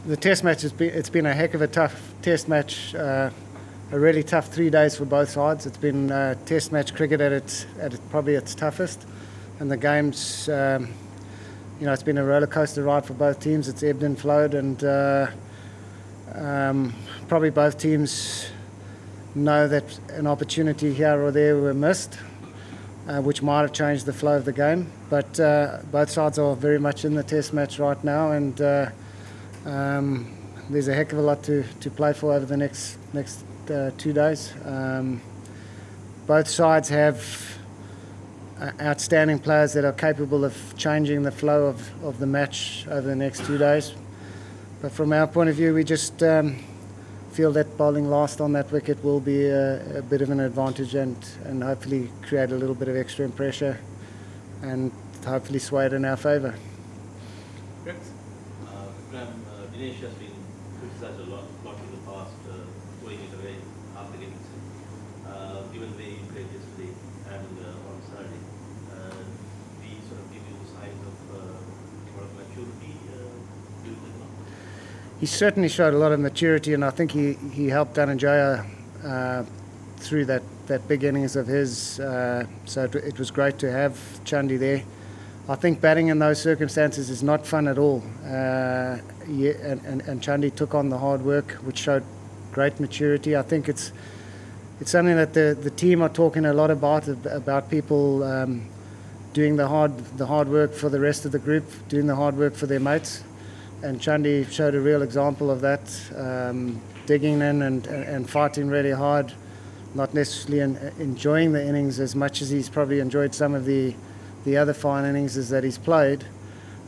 The test match it's been a heck of a tough test match. A really tough 3 days for both sides. It's been test match cricket at probably its toughest, and the games, it's been a roller coaster ride for both teams. It's ebbed and flowed, and probably both teams know that an opportunity here or there were missed, which might have changed the flow of the game. But both sides are very much in the test match right now, and there's a heck of a lot to play for over the next 2 days. Both sides have outstanding players that are capable of changing the flow of the match over the next 2 days. But from our point of view, we just feel that bowling last on that wicket will be a bit of an advantage, and hopefully create a little bit of extra pressure and hopefully sway it in our favour. Dinesh has been criticized a lot in the past, throwing it away after getting sick. Given the played yesterday and on Saturday, we sort of give you signs of maturity. Do you think? He certainly showed a lot of maturity, and I think he helped Dhananjaya through that big innings of his. So it was great to have Chandi there. I think batting in those circumstances is not fun at all. And Chandi took on the hard work, which showed great maturity. I think it's something that the team are talking a lot about people doing the hard work for the rest of the group, doing the hard work for their mates. And Chandi showed a real example of that, digging in and fighting really hard, not necessarily enjoying the innings as much as he's probably enjoyed some of the other fine innings that he's played,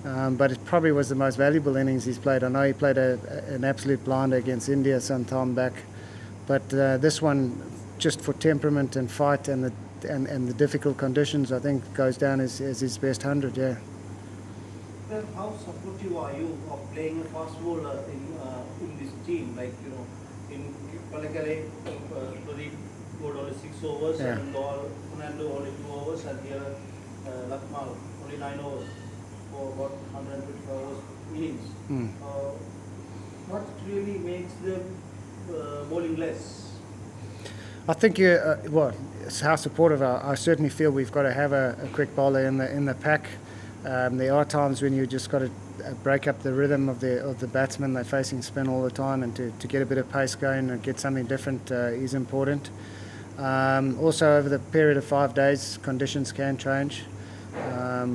but it probably was the most valuable innings he's played. I know he played an absolute blinder against India some time back, but this one, just for temperament and fight and the difficult conditions, I think goes down as his best 100. Yeah. Well, how supportive are you of playing a fast bowler in this team? Like, in Palekale, Pradeep bowled only 6 overs, Yeah. and Fernando only 2 overs, and here Lakmal only 9 overs for about 125 overs innings. What really makes them bowling less? I think it's how supportive. I certainly feel we've got to have a quick bowler in the pack. There are times when you just got to break up the rhythm of the batsman. They're facing spin all the time, and to get a bit of pace going and get something different is important. Also, over the period of 5 days, conditions can change.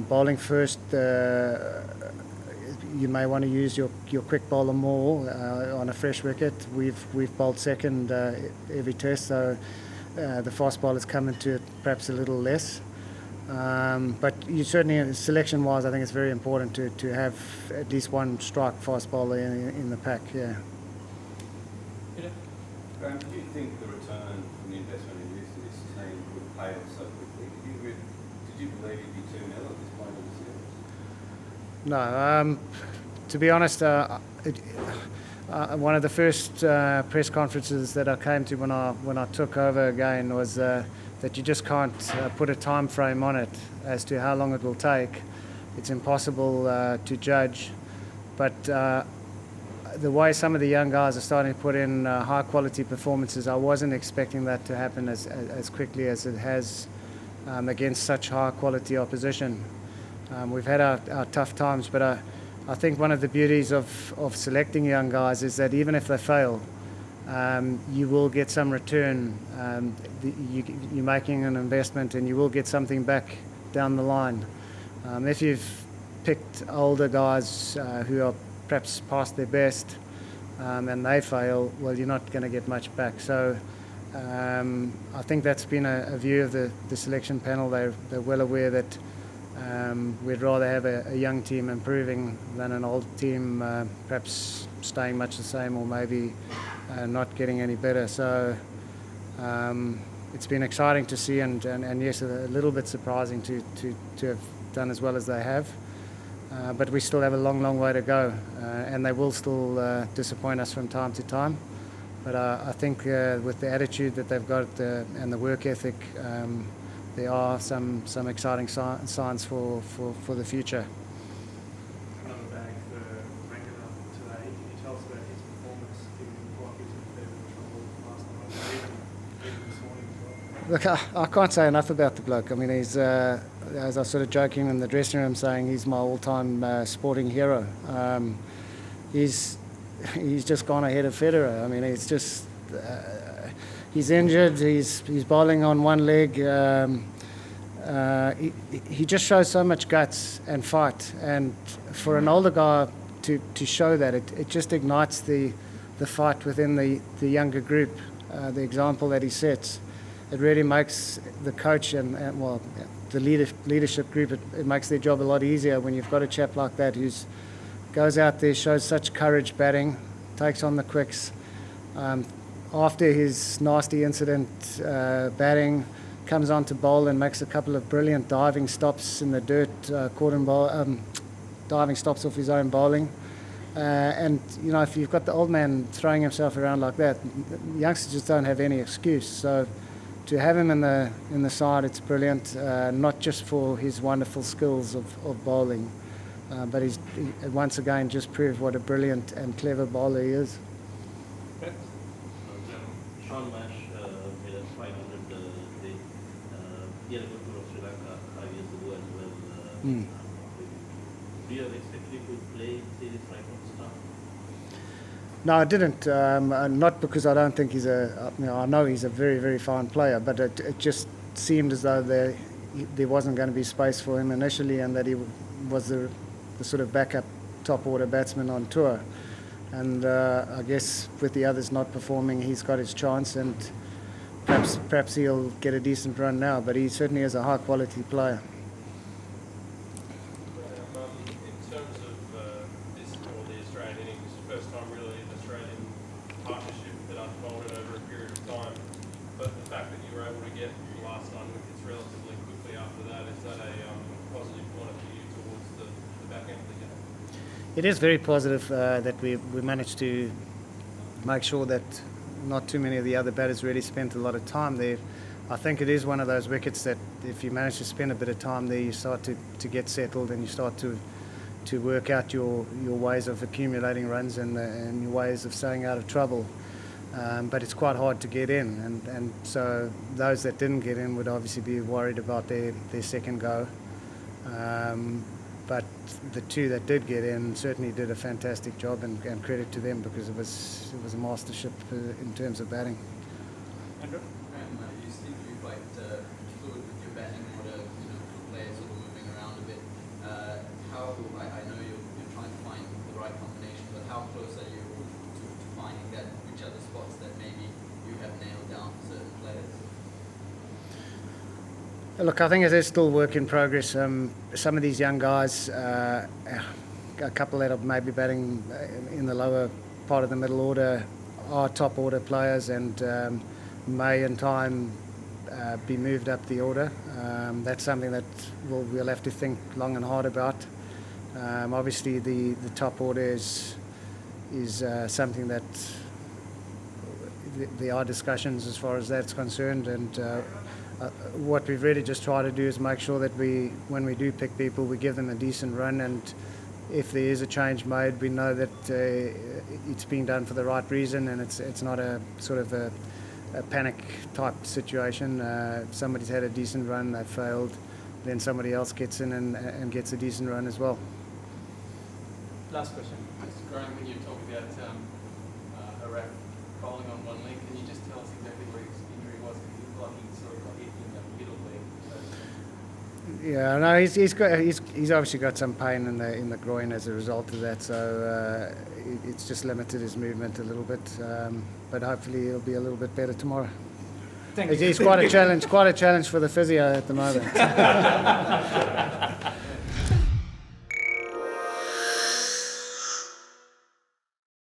Bowling first, you may want to use your quick bowler more on a fresh wicket. We've bowled second every test, so the fast bowlers come into it perhaps a little less. But you certainly, selection-wise, I think it's very important to have at least one strike fast bowler in the pack. Yeah. Graham, do you think the return from the investment in this team would pay off so quickly? Did you believe you'd be 2-0 at this point of the series? No. To be honest, one of the first press conferences that I came to when I took over again was that you just can't put a time frame on it as to how long it will take. It's impossible to judge, but the way some of the young guys are starting to put in high quality performances, I wasn't expecting that to happen as quickly as it has against such high quality opposition. We've had our tough times, but I think one of the beauties of selecting young guys is that even if they fail, you will get some return. You're making an investment and you will get something back down the line. If you've picked older guys who are perhaps past their best and they fail, well, you're not going to get much back. So I think that's been a view of the selection panel. They're well aware that we'd rather have a young team improving than an old team perhaps staying much the same or maybe not getting any better. So it's been exciting to see and yes, a little bit surprising to have done as well as they have. But we still have a long way to go, and they will still disappoint us from time to time. But I think with the attitude that they've got and the work ethic, there are some exciting signs for the future. Another bag for Lanka today. Can you tell us Look, I can't say enough about the bloke. I mean, he's, as I was sort of joking in the dressing room, saying he's my all-time sporting hero. He's just gone ahead of Federer. I mean, he's just he's injured. He's bowling on one leg. He just shows so much guts and fight. And for an older guy to show that, it just ignites the fight within the younger group. The example that he sets, it really makes the coach and the leadership group, it makes their job a lot easier when you've got a chap like that who's goes out there, shows such courage batting, takes on the quicks. After his nasty incident batting, comes on to bowl and makes a couple of brilliant diving stops in the dirt, diving stops off his own bowling. And, you know, if you've got the old man throwing himself around like that, youngsters just don't have any excuse. So to have him in the side, it's brilliant, not just for his wonderful skills of bowling, but he once again just proved what a brilliant and clever bowler he is. Sean Mash made a 500 today. He had a good tour of Sri Lanka 5 years ago as well. Do you have expected him to play series right from the start? No, I didn't. Not because I don't think I know he's a very, very fine player, but it just seemed as though there wasn't going to be space for him initially, and that he was the sort of backup top order batsman on tour. And I guess with the others not performing, he's got his chance, and perhaps he'll get a decent run now. But he certainly is a high quality player. In terms of the Australian innings, first time really an Australian partnership that unfolded over a period of time. But the fact that you were able to get the last 9 wickets relatively quickly after that, is that a positive point for you towards the back end of the game? It is very positive that we managed to make sure that not too many of the other batters really spent a lot of time there. I think it is one of those wickets that if you manage to spend a bit of time there, you start to get settled, and you start to work out your ways of accumulating runs and your ways of staying out of trouble. But it's quite hard to get in, and so those that didn't get in would obviously be worried about their second go. But the two that did get in certainly did a fantastic job, and credit to them, because it was a mastership in terms of batting. Andrew? You seem to be quite fluid with your batting order, players sort of moving around a bit. I know you're trying to find the right combination, but how close are you to finding that? Which are the spots that maybe you have nailed down for certain players? Look, I think it is still work in progress. Some of these young guys, a couple that are maybe batting in the lower part of the middle order, are top order players, and may in time be moved up the order. That's something that we'll have to think long and hard about. Obviously, the top order is something that there are discussions as far as that's concerned, and what we've really just tried to do is make sure that when we do pick people, we give them a decent run, and if there is a change made, we know that it's being done for the right reason, and it's not a sort of a panic type situation. If somebody's had a decent run, they've failed, then somebody else gets in and gets a decent run as well. Last question. Mr. Graham, when you talked about a ref bowling on one leg, can you just tell us exactly where his injury was? Because he looked like he sort of got hit in the middle leg. Yeah, no, he's obviously got some pain in the groin as a result of that, so it's just limited his movement a little bit. But hopefully he'll be a little bit better tomorrow. Thank you. He's quite a challenge for the physio at the moment.